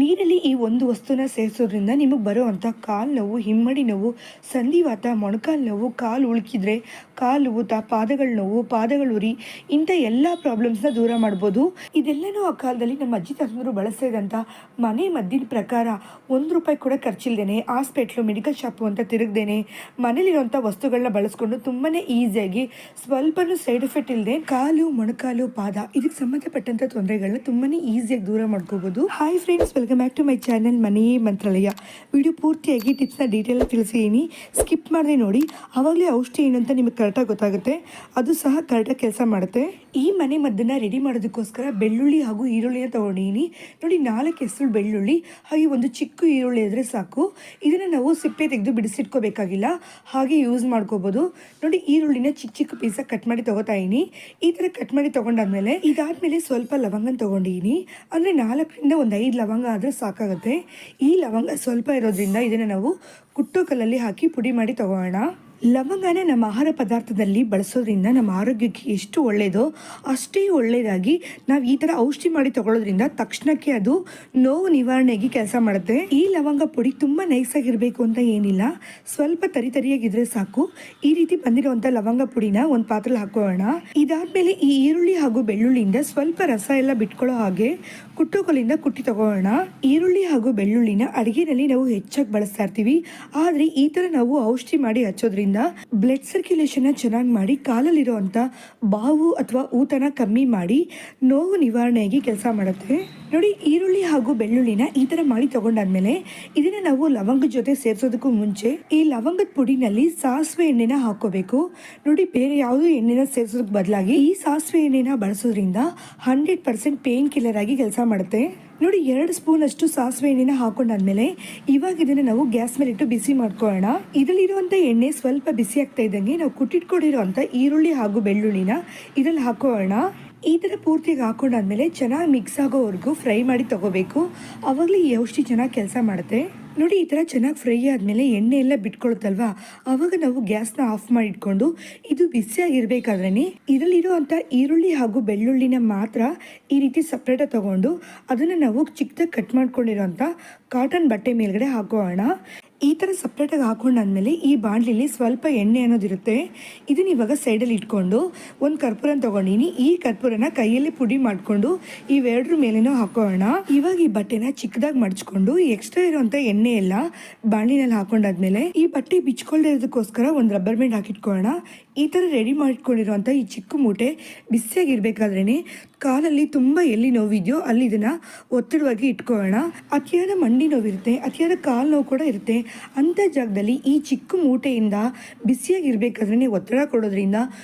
ನೀರಲ್ಲಿ ಈ ಒಂದು ವಸ್ತುನ ಸೇರಿಸೋದ್ರಿಂದ ನಿಮಗೆ ಬರುವಂಥ ಕಾಲು ನೋವು, ಹಿಮ್ಮಡಿ ನೋವು, ಸಂಧಿವಾತ, ಮೊಣಕಾಲು ನೋವು, ಕಾಲು ಉಳುಕಿದ್ರೆ ಕಾಲು ಊತ, ಪಾದಗಳ ನೋವು, ಪಾದಗಳ ಉರಿ, ಇಂಥ ಎಲ್ಲ ಪ್ರಾಬ್ಲಮ್ಸ್ನ ದೂರ ಮಾಡ್ಬೋದು. ಇದೆಲ್ಲನೂ ಆ ಕಾಲದಲ್ಲಿ ನಮ್ಮ ಅಜ್ಜಿ ತಾತಂದರು ಬಳಸ್ತಾ ಇದ್ದಂಥ ಮನೆ ಮದ್ದಿನ ಪ್ರಕಾರ ₹1 ಕೂಡ ಖರ್ಚಿಲ್ದೇನೆ, ಹಾಸ್ಪಿಟ್ಲು, ಮೆಡಿಕಲ್ ಶಾಪು ಅಂತ ತಿರುಗ್ದೇನೆ ಮನೇಲಿರುವಂಥ ವಸ್ತುಗಳನ್ನ ಬಳಸ್ಕೊಂಡು ತುಂಬಾ ಈಸಿಯಾಗಿ ಸ್ವಲ್ಪನೂ ಸೈಡ್ ಎಫೆಕ್ಟ್ ಇಲ್ಲದೆ ಕಾಲು, ಮೊಣಕಾಲು, ಪಾದ ಇದಕ್ಕೆ ಸಂಬಂಧಪಟ್ಟಂಥ ತೊಂದರೆಗಳನ್ನ ತುಂಬಾ ಈಸಿಯಾಗಿ ದೂರ ಮಾಡ್ಕೋಬೋದು. Hi friends, welcome back to my channel Maneye Mantralaya. Video ಪೂರ್ತಿಯಾಗಿ ಟಿಪ್ಸ್ನ ಡೀಟೇಲಾಗಿ ತಿಳಿಸಿದ್ದೀನಿ, ಸ್ಕಿಪ್ ಮಾಡದೆ ನೋಡಿ. ಆವಾಗಲೇ ಔಷಧಿ ಏನು ಅಂತ ನಿಮಗೆ ಕರೆಕ್ಟಾಗಿ ಗೊತ್ತಾಗುತ್ತೆ, ಅದು ಸಹ ಕರೆಕ್ಟಾಗಿ ಕೆಲಸ ಮಾಡುತ್ತೆ. ಈ ಮನೆ ಮದ್ದನ್ನು ರೆಡಿ ಮಾಡೋದಕ್ಕೋಸ್ಕರ ಬೆಳ್ಳುಳ್ಳಿ ಹಾಗೂ ಈರುಳ್ಳಿನ ತೊಗೊಂಡಿದ್ದೀನಿ ನೋಡಿ. 4 ಹೆಸರು ಬೆಳ್ಳುಳ್ಳಿ ಹಾಗೆ ಒಂದು ಚಿಕ್ಕ ಈರುಳ್ಳಿ ಇದ್ರೆ ಸಾಕು. ಇದನ್ನು ನಾವು ಸಿಪ್ಪೆ ತೆಗೆದು ಬಿಡಿಸಿಟ್ಕೋಬೇಕಾಗಿಲ್ಲ, ಹಾಗೆ ಯೂಸ್ ಮಾಡ್ಕೋಬೋದು ನೋಡಿ. ಈರುಳ್ಳಿನ ಚಿಕ್ಕ ಚಿಕ್ಕ ಪೀಸಾಗಿ ಕಟ್ ಮಾಡಿ ತೊಗೋತಾ ಇದ್ದೀನಿ. ಈ ಥರ ಕಟ್ ಮಾಡಿ ತೊಗೊಂಡಾದ್ಮೇಲೆ ಇದಾದ್ಮೇಲೆ ಸ್ವಲ್ಪ ಲವಂಗನ ತೊಗೊಂಡಿದ್ದೀನಿ. ಅಂದರೆ 4ರಿಂದ ಒಂದು 5 ಲವಂಗ ಆದರೆ ಸಾಕಾಗುತ್ತೆ. ಈ ಲವಂಗ ಸ್ವಲ್ಪ ಇರೋದ್ರಿಂದ ಇದನ್ನು ನಾವು ಕುಟ್ಟೋ ಕಲ್ಲಲ್ಲಿ ಹಾಕಿ ಪುಡಿ ಮಾಡಿ ತಗೋಣ. ಲವಂಗನ ನಮ್ಮ ಆಹಾರ ಪದಾರ್ಥದಲ್ಲಿ ಬಳಸೋದ್ರಿಂದ ನಮ್ಮ ಆರೋಗ್ಯಕ್ಕೆ ಎಷ್ಟು ಒಳ್ಳೆಯದೋ ಅಷ್ಟೇ ಒಳ್ಳೆಯದಾಗಿ ನಾವು ಈ ಥರ ಔಷಧಿ ಮಾಡಿ ತಗೊಳ್ಳೋದ್ರಿಂದ ತಕ್ಷಣಕ್ಕೆ ಅದು ನೋವು ನಿವಾರಣೆಗೆ ಕೆಲಸ ಮಾಡುತ್ತೆ. ಈ ಲವಂಗ ಪುಡಿ ತುಂಬ ನೈಸಾಗಿರಬೇಕು ಅಂತ ಏನಿಲ್ಲ, ಸ್ವಲ್ಪ ತರಿಯಾಗಿದ್ರೆ ಸಾಕು. ಈ ರೀತಿ ಬಂದಿರುವಂಥ ಲವಂಗ ಪುಡಿನ ಒಂದು ಪಾತ್ರೆಲಿ ಹಾಕೋಣ. ಇದಾದ್ಮೇಲೆ ಈ ಈರುಳ್ಳಿ ಹಾಗೂ ಬೆಳ್ಳುಳ್ಳಿಯಿಂದ ಸ್ವಲ್ಪ ರಸ ಎಲ್ಲ ಬಿಟ್ಕೊಳ್ಳೋ ಹಾಗೆ ಕುಟ್ಟೋಕಲಿಂದ ಕುಟ್ಟಿ ತಗೋಣ. ಈರುಳ್ಳಿ ಹಾಗೂ ಬೆಳ್ಳುಳ್ಳಿನ ಅಡುಗೆನಲ್ಲಿ ನಾವು ಹೆಚ್ಚಾಗಿ ಬಳಸ್ತಾ ಇರ್ತೀವಿ, ಆದರೆ ಈ ಥರ ನಾವು ಔಷಧಿ ಮಾಡಿ ಹಚ್ಚೋದ್ರಿಂದ ಬ್ಲಡ್ ಸರ್ಕ್ಯುಲೇಷನ್ ಚೆನ್ನಾಗಿ ಮಾಡಿ ಕಾಲಲ್ಲಿರುವಂಥ ಬಾವು ಅಥವಾ ಊತನ ಕಮ್ಮಿ ಮಾಡಿ ನೋವು ನಿವಾರಣೆಯಾಗಿ ಕೆಲಸ ಮಾಡುತ್ತೆ ನೋಡಿ. ಈರುಳ್ಳಿ ಹಾಗೂ ಬೆಳ್ಳುಳ್ಳಿನ ಈ ಥರ ಮಾಡಿ ತಗೊಂಡಾದ್ಮೇಲೆ ಇದನ್ನ ನಾವು ಲವಂಗದ ಜೊತೆ ಸೇರಿಸೋದಕ್ಕೂ ಮುಂಚೆ ಈ ಲವಂಗದ ಪುಡಿನಲ್ಲಿ ಸಾಸಿವೆ ಎಣ್ಣೆನ ಹಾಕೋಬೇಕು ನೋಡಿ. ಬೇರೆ ಯಾವುದೋ ಎಣ್ಣೆನ ಸೇರಿಸೋದಕ್ಕೆ ಬದಲಾಗಿ ಈ ಸಾಸಿವೆ ಎಣ್ಣೆನ ಬಳಸೋದ್ರಿಂದ 100% ಪೇನ್ ಕಿಲ್ಲರ್ ಆಗಿ ಕೆಲಸ ಮಾಡುತ್ತೆ ನೋಡಿ. 2 ಸ್ಪೂನ್ ಅಷ್ಟು ಸಾಸಿವೆ ಎಣ್ಣೆನ ಹಾಕೊಂಡಾದ್ಮೇಲೆ ಇವಾಗ ಇದನ್ನ ನಾವು ಗ್ಯಾಸ್ ಮೇಲೆ ಇಟ್ಟು ಬಿಸಿ ಮಾಡ್ಕೊಳ್ಳೋಣ. ಇದರಲ್ಲಿರುವಂಥ ಎಣ್ಣೆ ಸ್ವಲ್ಪ ಬಿಸಿ ಆಗ್ತಾ ಇದ್ದಂಗೆ ನಾವು ಕುಟ್ಟಿಟ್ಕೊಂಡಿರುವಂಥ ಈರುಳ್ಳಿ ಹಾಗೂ ಬೆಳ್ಳುಳ್ಳಿನ ಇದರಲ್ಲಿ ಹಾಕೋಣ. ಈ ಥರ ಪೂರ್ತಿಯಾಗಿ ಹಾಕೊಂಡಾದ್ಮೇಲೆ ಚೆನ್ನಾಗಿ ಮಿಕ್ಸ್ ಆಗೋವರೆಗೂ ಫ್ರೈ ಮಾಡಿ ತಗೋಬೇಕು. ಆವಾಗಲೇ ಈ ಔಷಧಿ ಚೆನ್ನಾಗಿ ಕೆಲಸ ಮಾಡುತ್ತೆ ನೋಡಿ. ಈ ಥರ ಚೆನ್ನಾಗಿ ಫ್ರೈ ಆದಮೇಲೆ ಎಣ್ಣೆ ಎಲ್ಲ ಬಿಟ್ಕೊಳುತ್ತಲ್ವಾ, ಆವಾಗ ನಾವು ಗ್ಯಾಸ್ನ ಆಫ್ ಮಾಡಿ ಇಟ್ಕೊಂಡು ಇದು ಬಿಸಿಯಾಗಿರ್ಬೇಕಾದ್ರೆ ಇದರಲ್ಲಿರುವಂಥ ಈರುಳ್ಳಿ ಹಾಗೂ ಬೆಳ್ಳುಳ್ಳಿನ ಮಾತ್ರ ಈ ರೀತಿ ಸಪ್ರೇಟಾಗಿ ತಗೊಂಡು ಅದನ್ನು ನಾವು ಚಿಕ್ಕದಾಗಿ ಕಟ್ ಮಾಡ್ಕೊಂಡಿರೋಂಥ ಕಾಟನ್ ಬಟ್ಟೆ ಮೇಲ್ಗಡೆ ಹಾಕೋಣ. ಈ ಥರ ಸಪ್ರೇಟಾಗಿ ಹಾಕೊಂಡಾದ್ಮೇಲೆ ಈ ಬಾಣಲಿಲಿ ಸ್ವಲ್ಪ ಎಣ್ಣೆ ಅನ್ನೋದಿರುತ್ತೆ, ಇದನ್ನ ಇವಾಗ ಸೈಡಲ್ಲಿ ಇಟ್ಕೊಂಡು ಒಂದು ಕರ್ಪೂರನ ತೊಗೊಂಡಿನಿ. ಈ ಕರ್ಪೂರನ ಕೈಯಲ್ಲಿ ಪುಡಿ ಮಾಡಿಕೊಂಡು ಇವೆರಡರ ಮೇಲೇನೂ ಹಾಕೋಣ. ಇವಾಗ ಈ ಬಟ್ಟೆನ ಚಿಕ್ಕದಾಗಿ ಮಡ್ಚ್ಕೊಂಡು ಎಕ್ಸ್ಟ್ರಾ ಇರುವಂಥ ಎಣ್ಣೆ ಎಲ್ಲ ಬಾಣಲಿನಲ್ಲಿ ಹಾಕೊಂಡಾದ್ಮೇಲೆ ಈ ಬಟ್ಟೆ ಬಿಚ್ಕೊಳ್ದೇ ಇರೋದಕ್ಕೋಸ್ಕರ ಒಂದು ರಬ್ಬರ್ ಬ್ಯಾಂಡ್ ಹಾಕಿಟ್ಕೊಳ್ಳೋಣ. ಈ ಥರ ರೆಡಿ ಮಾಡಿಟ್ಕೊಂಡಿರುವಂಥ ಈ ಚಿಕ್ಕ ಮೂಟೆ ಬಿಸಿಯಾಗಿರ್ಬೇಕಾದ್ರೇ ಕಾಲಲ್ಲಿ ತುಂಬ ಎಲ್ಲಿ ನೋವಿದೆಯೋ ಅಲ್ಲಿ ಇದನ್ನು ಒತ್ತಡವಾಗಿ ಇಟ್ಕೊಳ್ಳೋಣ. ಅತಿಯಾದ ಮಂಡಿ ನೋವಿರುತ್ತೆ, ಅತಿಯಾದ ಕಾಲು ನೋವು ಕೂಡ ಇರುತ್ತೆ. ಅಂಥ ಜಾಗದಲ್ಲಿ ಈ ಚಿಕ್ಕ ಮೂಟೆಯಿಂದ ಬಿಸಿಯಾಗಿರ್ಬೇಕಾದ್ರೆ ಒತ್ತಡ ಕೊಡೋದ್ರಿಂದ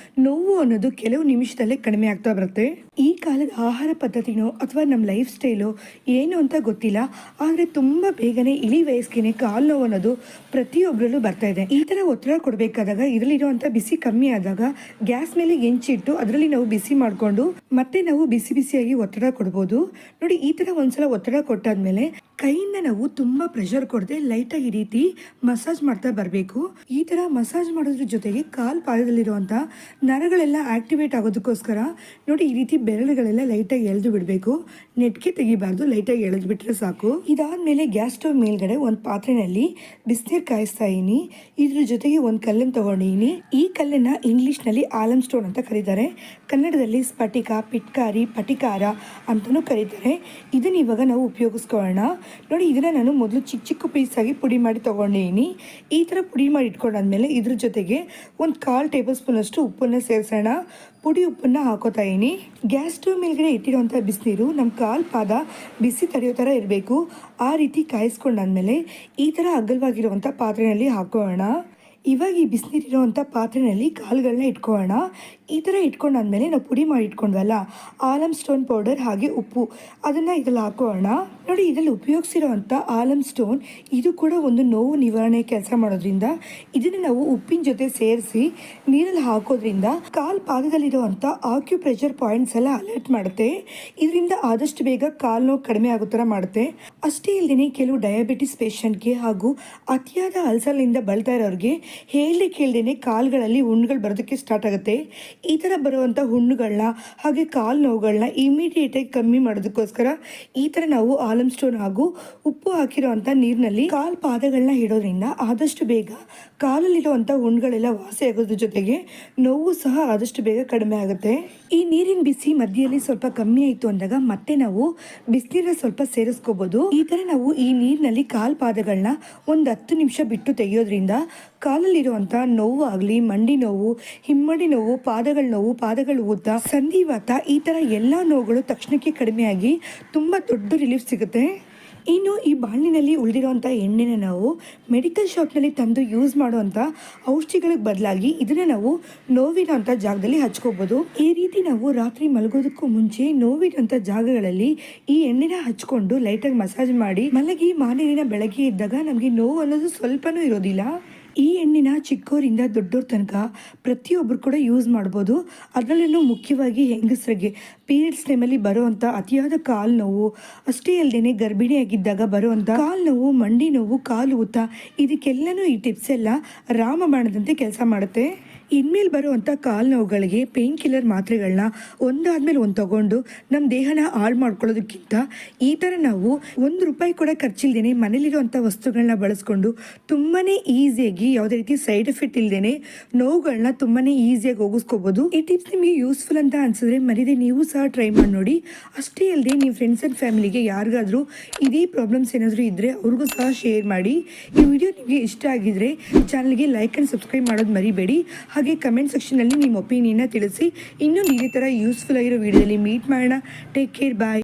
ನೋವು ಅನ್ನೋದು ಕೆಲವು ನಿಮಿಷದಲ್ಲೇ ಕಡಿಮೆ ಆಗ್ತಾ ಬರುತ್ತೆ. ಈ ಕಾಲದ ಆಹಾರ ಪದ್ಧತಿನೋ ಅಥವಾ ನಮ್ಮ ಲೈಫ್ ಸ್ಟೈಲು ಏನು ಅಂತ ಗೊತ್ತಿಲ್ಲ, ಆದರೆ ತುಂಬ ಬೇಗನೆ ಇಳಿ ವಯಸ್ಸಿಗೆ ಕಾಲು ನೋವು ಅನ್ನೋದು ಪ್ರತಿಯೊಬ್ಬರಲ್ಲೂ ಬರ್ತಾ ಇದೆ. ಈ ಥರ ಒತ್ತಡ ಕೊಡಬೇಕಾದಾಗ ಇದರಲ್ಲಿರುವಂಥ ಬಿಸಿ ಕಮ್ಮಿ ಆದಾಗ ಗ್ಯಾಸ್ ಮೇಲೆ ಹೆಂಚಿಟ್ಟು ಅದರಲ್ಲಿ ನಾವು ಬಿಸಿ ಮಾಡಿಕೊಂಡು ಮತ್ತೆ ನಾವು ಬಿಸಿಯಾಗಿ ಒತ್ತಡ ಕೊಡ್ಬೋದು ನೋಡಿ. ಈ ಥರ ಒಂದ್ಸಲ ಒತ್ತಡ ಕೊಟ್ಟಾದ್ಮೇಲೆ ಕೈಯಿಂದ ನಾವು ತುಂಬ ಪ್ರೆಷರ್ ಕೊಡದೆ ಲೈಟಾಗಿ ಈ ರೀತಿ ಮಸಾಜ್ ಮಾಡ್ತಾ ಬರಬೇಕು. ಈ ಥರ ಮಸಾಜ್ ಮಾಡೋದ್ರ ಜೊತೆಗೆ ಕಾಲು ಪಾದದಲ್ಲಿರುವಂಥ ನರಗಳೆಲ್ಲ ಆಕ್ಟಿವೇಟ್ ಆಗೋದಕ್ಕೋಸ್ಕರ ನೋಡಿ ಈ ರೀತಿ ಬೆರಳುಗಳೆಲ್ಲ ಲೈಟಾಗಿ ಎಳೆದು ಬಿಡಬೇಕು, ನೆಟ್ಗೆ ತೆಗಿಬಾರ್ದು, ಲೈಟಾಗಿ ಎಳೆದು ಬಿಟ್ಟರೆ ಸಾಕು. ಇದಾದಮೇಲೆ ಗ್ಯಾಸ್ ಸ್ಟವ್ ಮೇಲ್ಗಡೆ ಒಂದು ಪಾತ್ರೆಯಲ್ಲಿ ಬಿಸಿನೀರು ಕಾಯಿಸ್ತಾ ಇದ್ದೀನಿ. ಇದ್ರ ಜೊತೆಗೆ ಒಂದು ಕಲ್ಲನ್ನು ತೊಗೊಂಡಿದ್ದೀನಿ. ಈ ಕಲ್ಲನ್ನು ಇಂಗ್ಲೀಷ್ನಲ್ಲಿ ಆಲಮ್ ಸ್ಟೋನ್ ಅಂತ ಕರೀತಾರೆ, ಕನ್ನಡದಲ್ಲಿ ಸ್ಫಟಿಕ, ಪಿಟ್ಕಾರಿ, ಪಟಿಕಾರ ಅಂತಲೂ ಕರೀತಾರೆ. ಇದನ್ನು ಇವಾಗ ನಾವು ಉಪಯೋಗಿಸ್ಕೊಳ್ಳೋಣ ನೋಡಿ. ಇದನ್ನು ನಾನು ಮೊದಲು ಚಿಕ್ಕ ಚಿಕ್ಕ ಪೀಸಾಗಿ ಪುಡಿ ಮಾಡಿ ತೊಗೊಂಡಿದ್ದೀನಿ. ಈ ಥರ ಪುಡಿ ಮಾಡಿ ಇಟ್ಕೊಂಡಾದ್ಮೇಲೆ ಇದ್ರ ಜೊತೆಗೆ ಒಂದು 1/4 ಟೇಬಲ್ ಸ್ಪೂನ್ ಅಷ್ಟು ಉಪ್ಪನ್ನು ಸೇರಿಸೋಣ. ಪುಡಿ ಉಪ್ಪನ್ನು ಹಾಕೋತಾ ಇದ್ದೀನಿ. ಗ್ಯಾಸ್ ಸ್ಟವ್ ಮೇಲ್ಗಡೆ ಇಟ್ಟಿರೋಂಥ ಬಿಸಿನೀರು ನಮ್ಮ ಕಾಲು ಪಾದ ಬಿಸಿ ತಡೆಯೋ ಥರ ಇರಬೇಕು. ಆ ರೀತಿ ಕಾಯಿಸ್ಕೊಂಡಾದ್ಮೇಲೆ ಈ ಥರ ಅಗಲವಾಗಿರುವಂಥ ಪಾತ್ರೆಯಲ್ಲಿ ಹಾಕೋಣ. ಇವಾಗ ಈ ಬಿಸಿನೀರಿರೋವಂಥ ಪಾತ್ರೆಯಲ್ಲಿ ಕಾಲುಗಳನ್ನ ಇಟ್ಕೊಳ್ಳೋಣ. ಈ ಥರ ಇಟ್ಕೊಂಡಾದ್ಮೇಲೆ ನಾವು ಪುಡಿ ಮಾಡಿ ಇಟ್ಕೊಂಡ್ವಲ್ಲ ಆಲಮ್ ಸ್ಟೋನ್ ಪೌಡರ್ ಹಾಗೆ ಉಪ್ಪು ಅದನ್ನು ಇದರಲ್ಲಿ ಹಾಕೋಣ ನೋಡಿ. ಇದರಲ್ಲಿ ಉಪಯೋಗಿಸಿರೋವಂಥ ಆಲಮ್ ಸ್ಟೋನ್ ಇದು ಕೂಡ ಒಂದು ನೋವು ನಿವಾರಣೆ ಕೆಲಸ ಮಾಡೋದ್ರಿಂದ ಇದನ್ನು ನಾವು ಉಪ್ಪಿನ ಜೊತೆ ಸೇರಿಸಿ ನೀರಲ್ಲಿ ಹಾಕೋದ್ರಿಂದ ಕಾಲು ಪಾದದಲ್ಲಿರುವಂಥ ಆಕ್ಯುಪ್ರೆಷರ್ ಪಾಯಿಂಟ್ಸ್ ಎಲ್ಲ ಅಲರ್ಟ್ ಮಾಡುತ್ತೆ. ಇದರಿಂದ ಆದಷ್ಟು ಬೇಗ ಕಾಲು ನೋವು ಕಡಿಮೆ ಆಗೋ ಥರ ಮಾಡುತ್ತೆ. ಅಷ್ಟೇ ಇಲ್ಲದೇ ಕೆಲವು ಡಯಾಬಿಟಿಸ್ ಪೇಷಂಟ್ಗೆ ಹಾಗೂ ಅತಿಯಾದ ಅಲ್ಸರ್ನಿಂದ ಬಳಲ್ತಾ ಇರೋರಿಗೆ ಹೇಳ್ದೆ ಕೇಳ್ದೇನೆ ಕಾಲುಗಳಲ್ಲಿ ಹುಣ್ಣುಗಳು ಬರೋದಕ್ಕೆ ಸ್ಟಾರ್ಟ್ ಆಗುತ್ತೆ. ಈ ಥರ ಬರುವಂಥ ಹುಣ್ಣುಗಳನ್ನ ಹಾಗೆ ಕಾಲು ನೋವುಗಳನ್ನ ಇಮಿಡಿಯೇಟಾಗಿ ಕಮ್ಮಿ ಮಾಡೋದಕ್ಕೋಸ್ಕರ ಈ ಥರ ನಾವು ಆಲಮ್ ಸ್ಟೋನ್ ಹಾಗೂ ಉಪ್ಪು ಹಾಕಿರೋವಂಥ ನೀರಿನಲ್ಲಿ ಕಾಲು ಪಾದಗಳನ್ನ ಇಡೋದ್ರಿಂದ ಆದಷ್ಟು ಬೇಗ ಕಾಲಲ್ಲಿರುವಂಥ ಹುಣ್ಣುಗಳೆಲ್ಲ ವಾಸಿ ಆಗೋದ್ರ ಜೊತೆಗೆ ನೋವು ಸಹ ಆದಷ್ಟು ಬೇಗ ಕಡಿಮೆ ಆಗುತ್ತೆ. ಈ ನೀರಿನ ಬಿಸಿ ಮಧ್ಯದಲ್ಲಿ ಸ್ವಲ್ಪ ಕಮ್ಮಿ ಆಯಿತು ಅಂದಾಗ ಮತ್ತೆ ನಾವು ಬಿಸಿನೀರನ್ನ ಸ್ವಲ್ಪ ಸೇರಿಸ್ಕೋಬೋದು. ಈ ಥರ ನಾವು ಈ ನೀರಿನಲ್ಲಿ ಕಾಲು ಪಾದಗಳನ್ನ ಒಂದು 10 ನಿಮಿಷ ಬಿಟ್ಟು ತೆಗೆಯೋದ್ರಿಂದ ಕಾಲಲ್ಲಿರುವಂಥ ನೋವು ಆಗಲಿ, ಮಂಡಿ ನೋವು, ಹಿಮ್ಮಡಿ ನೋವು, ಪಾದಗಳ ನೋವು, ಪಾದಗಳ ಊತ, ಸಂಧಿವಾತ ಈ ಥರ ಎಲ್ಲ ನೋವುಗಳು ತಕ್ಷಣಕ್ಕೆ ಕಡಿಮೆಯಾಗಿ ತುಂಬ ದೊಡ್ಡ ರಿಲೀಫ್ ಸಿಗುತ್ತೆ. ಇನ್ನು ಈ ಬಾಣಲಿನಲ್ಲಿ ಉಳಿದಿರುವಂಥ ಎಣ್ಣೆನ ನಾವು ಮೆಡಿಕಲ್ ಶಾಪ್ನಲ್ಲಿ ತಂದು ಯೂಸ್ ಮಾಡುವಂಥ ಔಷಧಿಗಳಿಗೆ ಬದಲಾಗಿ ಇದನ್ನು ನಾವು ನೋವಿರೋಂಥ ಜಾಗದಲ್ಲಿ ಹಚ್ಕೋಬೋದು. ಈ ರೀತಿ ನಾವು ರಾತ್ರಿ ಮಲಗೋದಕ್ಕೂ ಮುಂಚೆ ನೋವಿರೋಂಥ ಜಾಗಗಳಲ್ಲಿ ಈ ಎಣ್ಣೆನ ಹಚ್ಕೊಂಡು ಲೈಟಾಗಿ ಮಸಾಜ್ ಮಾಡಿ ಮಲಗಿ ಮಾರನೇ ಬೆಳಗ್ಗೆ ಇದ್ದಾಗ ನಮಗೆ ನೋವು ಅನ್ನೋದು ಸ್ವಲ್ಪನೂ ಇರೋದಿಲ್ಲ. ಈ ಎಣ್ಣೆನ ಚಿಕ್ಕವರಿಂದ ದೊಡ್ಡವ್ರ ತನಕ ಪ್ರತಿಯೊಬ್ಬರು ಕೂಡ ಯೂಸ್ ಮಾಡ್ಬೋದು. ಅದರಲ್ಲೂ ಮುಖ್ಯವಾಗಿ ಹೆಂಗಸರಿಗೆ ಪೀರಿಯಡ್ಸ್ ಟೈಮಲ್ಲಿ ಬರುವಂಥ ಅತಿಯಾದ ಕಾಲು ನೋವು, ಅಷ್ಟೇ ಅಲ್ಲದೆ ಗರ್ಭಿಣಿಯಾಗಿದ್ದಾಗ ಬರುವಂಥ ಕಾಲು ನೋವು, ಮಂಡಿ ನೋವು, ಕಾಲು ಊತ ಇದಕ್ಕೆಲ್ಲನೂ ಈ ಟಿಪ್ಸ್ ಎಲ್ಲ ರಾಮಬಾಣದಂತೆ ಕೆಲಸ ಮಾಡುತ್ತೆ. ಇನ್ಮೇಲೆ ಬರುವಂಥ ಕಾಲು ನೋವುಗಳಿಗೆ ಪೇನ್ ಕಿಲ್ಲರ್ ಮಾತ್ರೆಗಳನ್ನ ಒಂದಾದ್ಮೇಲೆ ಒಂದು ತಗೊಂಡು ನಮ್ಮ ದೇಹನ ಹಾಳು ಮಾಡ್ಕೊಳ್ಳೋದಕ್ಕಿಂತ ಈ ಥರ ನಾವು ₹1 ಕೂಡ ಖರ್ಚಿಲ್ದೇನೆ ಮನೇಲಿರುವಂಥ ವಸ್ತುಗಳನ್ನ ಬಳಸ್ಕೊಂಡು ತುಂಬಾ ಈಸಿಯಾಗಿ ಯಾವುದೇ ರೀತಿ ಸೈಡ್ ಎಫೆಕ್ಟ್ ಇಲ್ಲದೇನೆ ನೋವುಗಳನ್ನ ತುಂಬಾ ಈಸಿಯಾಗಿ ಹೋಗಿಸ್ಕೋಬೋದು. ಈ ಟಿಪ್ಸ್ ನಿಮಗೆ ಯೂಸ್ಫುಲ್ ಅಂತ ಅನ್ಸಿದ್ರೆ ಮರೀದೆ ನೀವು ಸಹ ಟ್ರೈ ಮಾಡಿ ನೋಡಿ. ಅಷ್ಟೇ ಅಲ್ಲದೆ ನೀವು ಫ್ರೆಂಡ್ಸ್ ಆ್ಯಂಡ್ ಫ್ಯಾಮಿಲಿಗೆ ಯಾರಿಗಾದರೂ ಇದೇ ಪ್ರಾಬ್ಲಮ್ಸ್ ಏನಾದರೂ ಇದ್ದರೆ ಅವ್ರಿಗೂ ಸಹ ಶೇರ್ ಮಾಡಿ. ಈ ವಿಡಿಯೋ ನಿಮಗೆ ಇಷ್ಟ ಆಗಿದ್ರೆ ಚಾನಲ್ಗೆ ಲೈಕ್ ಆ್ಯಂಡ್ ಸಬ್ಸ್ಕ್ರೈಬ್ ಮಾಡೋದು ಮರಿಬೇಡಿ. ಹಾಗೆ ಕಮೆಂಟ್ ಸೆಕ್ಷನಲ್ಲಿ ನಿಮ್ಮ ಒಪಿನಿಯನ್ನ ತಿಳಿಸಿ. ಇನ್ನೊಂದು ಇದೇ ಥರ ಯೂಸ್ಫುಲ್ ಆಗಿರೋ ವಿಡಿಯೋದಲ್ಲಿ ಮೀಟ್ ಮಾಡೋಣ. ಟೇಕ್ ಕೇರ್, ಬಾಯ್.